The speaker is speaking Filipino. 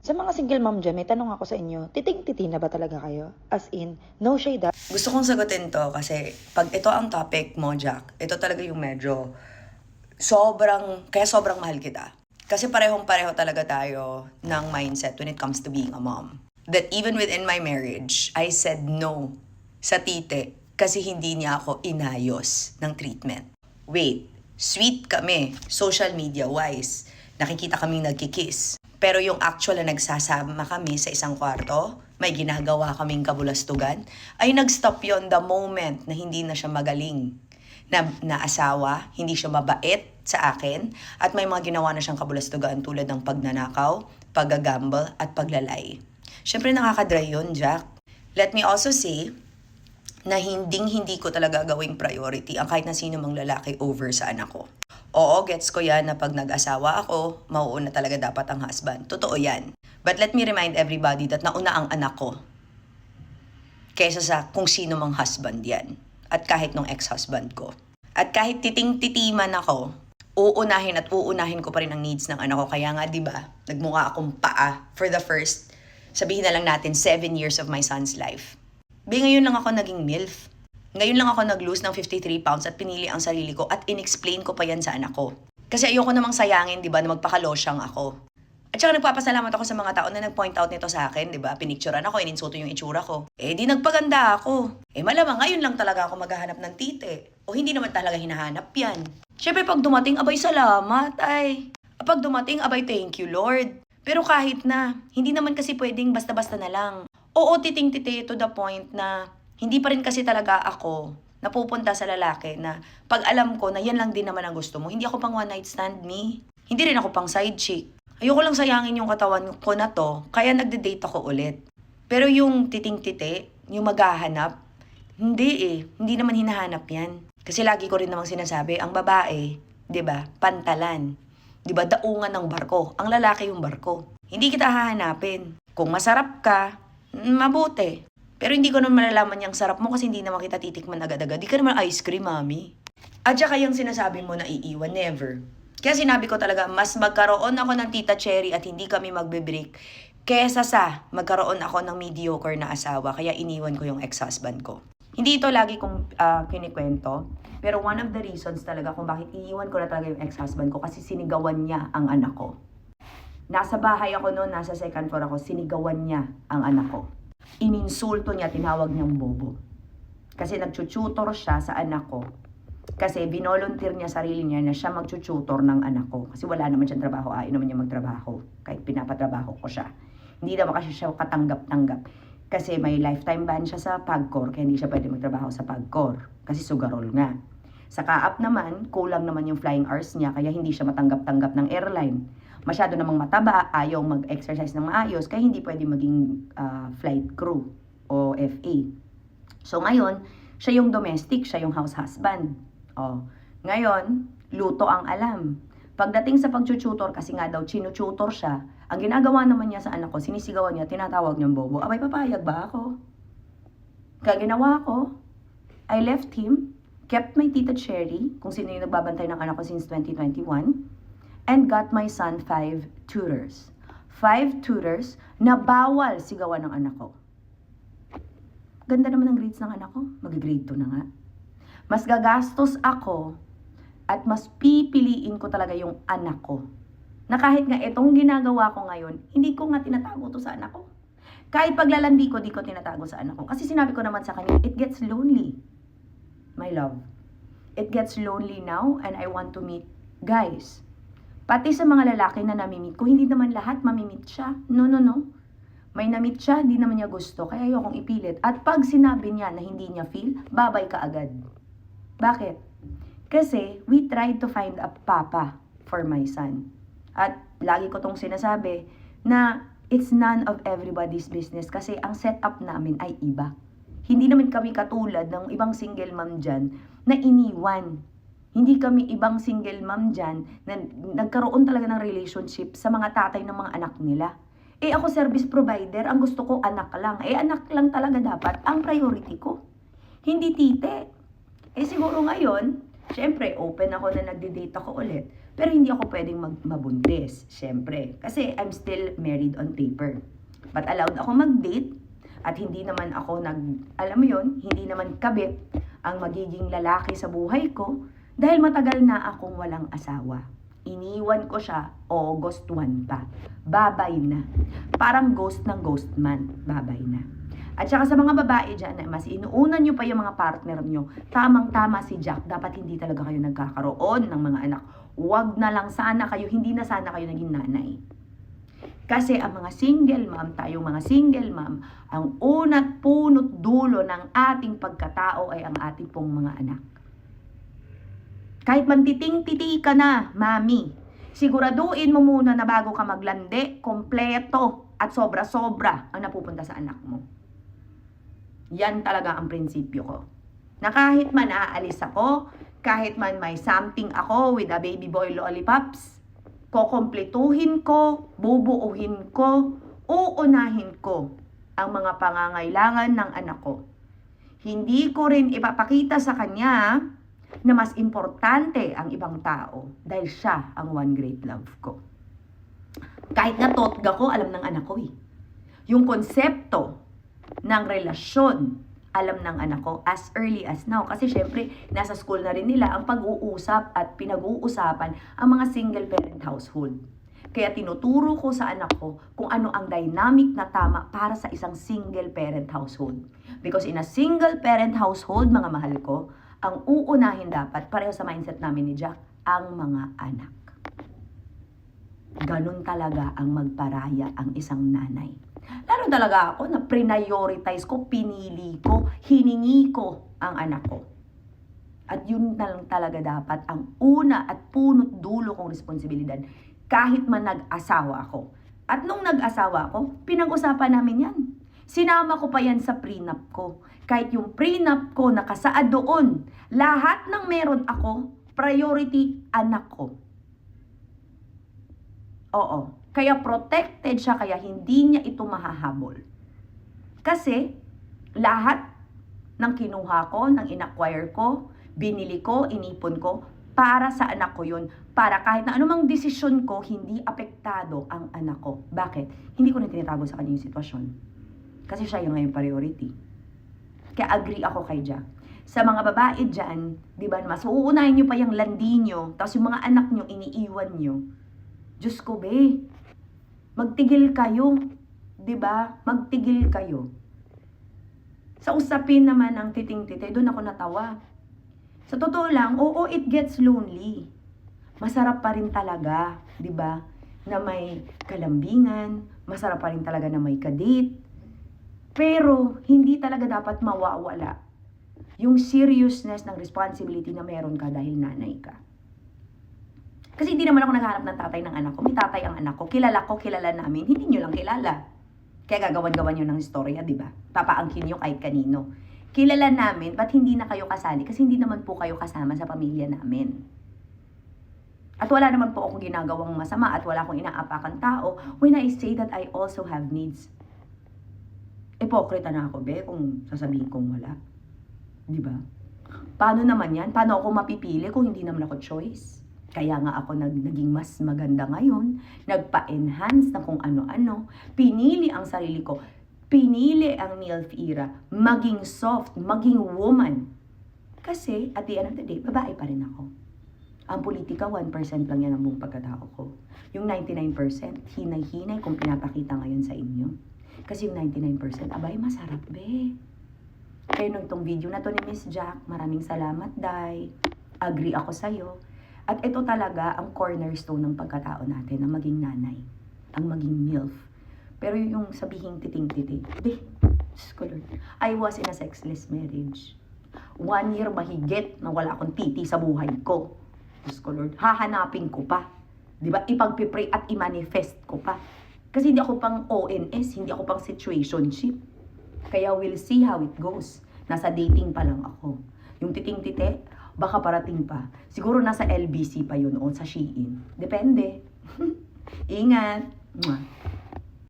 Sa mga single mom dyan, may tanong ako sa inyo, titing-titi na ba talaga kayo? As in, no shade. Gusto kong sagutin to kasi pag ito ang topic mo, Jack, ito talaga yung medyo kaya sobrang mahal kita. Kasi parehong-pareho talaga tayo ng mindset when it comes to being a mom. That even within my marriage, I said no sa tite kasi hindi niya ako inayos ng treatment. Wait, sweet kami, social media-wise. Nakikita kaming nagkikiss. Pero yung actual na nagsasama kami sa isang kwarto, may ginagawa kaming kabulastugan, ay nag-stop yon the moment na hindi na siya magaling na asawa, hindi siya mabait sa akin, at may mga ginawa na siyang kabulastugan tulad ng pagnanakaw, paggagamble, at paglalay. Siyempre nakaka-dry yun, Jack. Let me also say na hindi ko talaga gawing priority ang kahit na sino mang lalaki over sa anak ko. Oo, gets ko yan na pag nag-asawa ako, mauuna talaga dapat ang husband. Totoo yan. But let me remind everybody that nauna ang anak ko kaysa sa kung sino mang husband yan. At kahit nung ex-husband ko. At kahit titing-titiman ako, uunahin ko pa rin ang needs ng anak ko. Kaya nga, di ba, nagmukha akong paa for the first, sabihin na lang natin, 7 years of my son's life. Ngayon lang ako naging MILF. Ngayon lang ako nag-lose ng 53 pounds at pinili ang sarili ko at in-explain ko pa yan sa anak ko. Kasi ayoko namang sayangin, di ba, na magpakalosyang ako. At saka nagpapasalamat ako sa mga tao na nag-point out nito sa akin, di ba? Pinicturean ako, ininsulto yung itsura ko. Di nagpaganda ako. Malamang ngayon lang talaga ako maghahanap ng tite. O hindi naman talaga hinahanap yan. Siyempre pag dumating, abay salamat, ay. Pag dumating, abay thank you, Lord. Pero kahit na, hindi naman kasi pwedeng basta-basta na lang. Oo, titing-titi to the point na hindi pa rin kasi talaga ako napupunta sa lalaki na pag alam ko na yan lang din naman ang gusto mo, hindi ako pang one night stand me. Hindi rin ako pang side chick. Ayoko lang sayangin yung katawan ko na to, kaya nagde-date ako ulit. Pero yung titing-titi, yung maghahanap, hindi naman hinahanap yan. Kasi lagi ko rin namang sinasabi, ang babae, 'di ba, pantalan. 'Di ba, daungan ng barko. Ang lalaki yung barko. Hindi kita hahanapin. Kung masarap ka, mabuti. Pero hindi ko naman malalaman yung sarap mo kasi hindi naman kita titikman agad-agad. Di ka naman ice cream, mami. At saka yung sinasabi mo na iiwan, never. Kaya sinabi ko talaga, mas magkaroon ako ng Tita Cherry at hindi kami magbe-break kesa sa magkaroon ako ng mediocre na asawa. Kaya iniwan ko yung ex-husband ko. Hindi ito lagi kong kinikwento. Pero one of the reasons talaga kung bakit iniwan ko na talaga yung ex-husband ko kasi sinigawan niya ang anak ko. Nasa bahay ako noon, nasa second floor ako, sinigawan niya ang anak ko. Ininsulto niya, tinawag niyang bobo. Kasi nagtututor siya sa anak ko. Kasi binolunteer niya sarili niya na siya magtututor ng anak ko. Kasi wala naman siyang trabaho, ayaw naman niya magtrabaho. Kahit pinapatrabaho ko siya. Hindi naman kasi siya katanggap-tanggap. Kasi may lifetime ban siya sa PAGCOR, kaya hindi siya pwede magtrabaho sa PAGCOR. Kasi sugarol nga. Sa Kaap naman, kulang naman yung flying hours niya, kaya hindi siya matanggap-tanggap ng airline. Masyado namang mataba, ayaw mag-exercise ng maayos, kaya hindi pwede maging flight crew o FA. So ngayon, siya yung domestic, siya yung house husband. Ngayon, luto ang alam. Pagdating sa pag-tutor, kasi nga daw chinututor siya, ang ginagawa naman niya sa anak ko, sinisigawan niya, tinatawag niyang bobo. Abay, papayag ba ako? Kaya ginawa ko, I left him, kept my Tita Cherry, kung sino yung nagbabantay ng anak ko since 2021, and got my son 5 tutors. 5 tutors na bawal sigawan ng anak ko. Ganda naman ang grades ng anak ko. Mag-grade 2 na nga. Mas gagastos ako at mas pipiliin ko talaga yung anak ko. Na kahit nga itong ginagawa ko ngayon, hindi ko nga tinatago to sa anak ko. Kahit paglalandi ko, di ko tinatago sa anak ko. Kasi sinabi ko naman sa kanya, it gets lonely. My love. It gets lonely now and I want to meet guys. Pati sa mga lalaki na namimit ko, hindi naman lahat mamimit siya. No. May namit siya, hindi naman niya gusto, kaya ayokong ipilit. At pag sinabi niya na hindi niya feel, babay ka agad. Bakit? Kasi we tried to find a papa for my son. At lagi ko tong sinasabi na it's none of everybody's business kasi ang setup namin ay iba. Hindi naman kami katulad ng ibang single mom dyan na iniwan. Hindi kami ibang single mom dyan na nagkaroon talaga ng relationship sa mga tatay ng mga anak nila. Ako service provider, ang gusto ko anak lang. Anak lang talaga dapat ang priority ko. Hindi tite. Siguro ngayon, Siyempre, open ako na nagde-date ako ulit. Pero hindi ako pwedeng mabuntis, siyempre. Kasi I'm still married on paper. But allowed ako mag-date at hindi naman ako alam mo yun, hindi naman kabit ang magiging lalaki sa buhay ko dahil matagal na akong walang asawa. Iniwan ko siya August 1 pa. Babay na. Parang ghost ng ghost man. Babay na. At saka sa mga babae dyan, mas inuunan nyo pa yung mga partner nyo. Tamang-tama si Jack. Dapat hindi talaga kayo nagkakaroon ng mga anak. Huwag na lang sana kayo, hindi na sana kayo naging nanay. Kasi ang mga single mom, tayong mga single mom, ang una't punot dulo ng ating pagkatao ay ang ating pong mga anak. Kahit mantiting-titi ka na, mami, siguraduhin mo muna na bago ka maglande, kompleto at sobra-sobra ang napupunta sa anak mo. Yan talaga ang prinsipyo ko. Na kahit man aalis ako, kahit man may something ako with a baby boy lollipops, kukumpletuhin ko, bubuuhin ko, uunahin ko ang mga pangangailangan ng anak ko. Hindi ko rin ipapakita sa kanya na mas importante ang ibang tao dahil siya ang one great love ko. Kahit na totga ko, alam ng anak ko eh. Yung konsepto ng relasyon, alam ng anak ko as early as now. Kasi syempre, nasa school na rin nila ang pag-uusap at pinag-uusapan ang mga single parent household. Kaya tinuturo ko sa anak ko kung ano ang dynamic na tama para sa isang single parent household. Because in a single parent household, mga mahal ko, ang uunahin dapat, pareho sa mindset namin ni Jack, ang mga anak. Ganun talaga ang magparaya ang isang nanay. Lalo talaga ako na prioritize ko, pinili ko, hiningi ko ang anak ko. At yun na lang talaga dapat ang una at punot dulo kong responsibilidad kahit man nag-asawa ako. At nung nag-asawa ako, pinag-usapan namin yan. Sinama ko pa yan sa prenup ko. Kahit yung prenup ko nakasaad doon, lahat ng meron ako, priority anak ko. Oo. Kaya protected siya, kaya hindi niya ito mahahabol. Kasi lahat ng kinuha ko, ng inacquire ko, binili ko, inipon ko, para sa anak ko yun. Para kahit na anumang desisyon ko, hindi apektado ang anak ko. Bakit? Hindi ko na tinatago sa kanya yung sitwasyon. Kasi siya yung ngayon priority. Kaya agree ako kay Jack. Sa mga babae dyan, di ba, mas uunahin nyo pa yung landi nyo, tapos yung mga anak nyo, iniiwan nyo. Diyos ko, be. Magtigil kayo. Di ba? Magtigil kayo. Sa usapin naman ng titing-tite, doon ako natawa. Sa totoo lang, oo, it gets lonely. Masarap pa rin talaga, di ba? Na may kalambingan, masarap pa rin talaga na may kadate. Pero, hindi talaga dapat mawawala yung seriousness ng responsibility na meron ka dahil nanay ka. Kasi hindi naman ako naghahanap ng tatay ng anak ko. May tatay ang anak ko. Kilala namin. Hindi nyo lang kilala. Kaya gagawan-gawan nyo ng istorya, di ba? Papaangkin nyo kahit kanino. Kilala namin, ba't hindi na kayo kasali? Kasi hindi naman po kayo kasama sa pamilya namin. At wala naman po akong ginagawang masama at wala akong inaapakan tao when I say that I also have needs. Ipokrita na ako, be, kung sasabihin kong wala. Di ba? Paano naman yan? Paano ako mapipili kung hindi naman ako choice? Kaya nga ako naging mas maganda ngayon, nagpa-enhance na kung ano-ano, pinili ang sarili ko, pinili ang MILF era, maging soft, maging woman. Kasi at the end of the day, babae pa rin ako. Ang politika, 1% lang yan ang buong pagkatao ko. Yung 99%, hinay-hinay kung pinapakita ngayon sa inyo. Kasi yung 99%, abay, masarap, be. Kaya nung itong video na to ni Miss Jack, maraming salamat, Day. Agree ako sa'yo. At ito talaga ang cornerstone ng pagkatao natin, ang maging nanay, ang maging MILF. Pero yung sabihin titing-titi, I was in a sexless marriage. 1 year mahigit na wala akong titi sa buhay ko. Diyos ko, Lord, hahanapin ko pa. Diba? Ipagpipray at i-manifest ko pa. Kasi hindi ako pang ONS, hindi ako pang situationship. Kaya we'll see how it goes. Nasa dating pa lang ako. Yung titing-tite, baka parating pa. Siguro nasa LBC pa yun o sa Shein. Depende. Ingat. Mwah.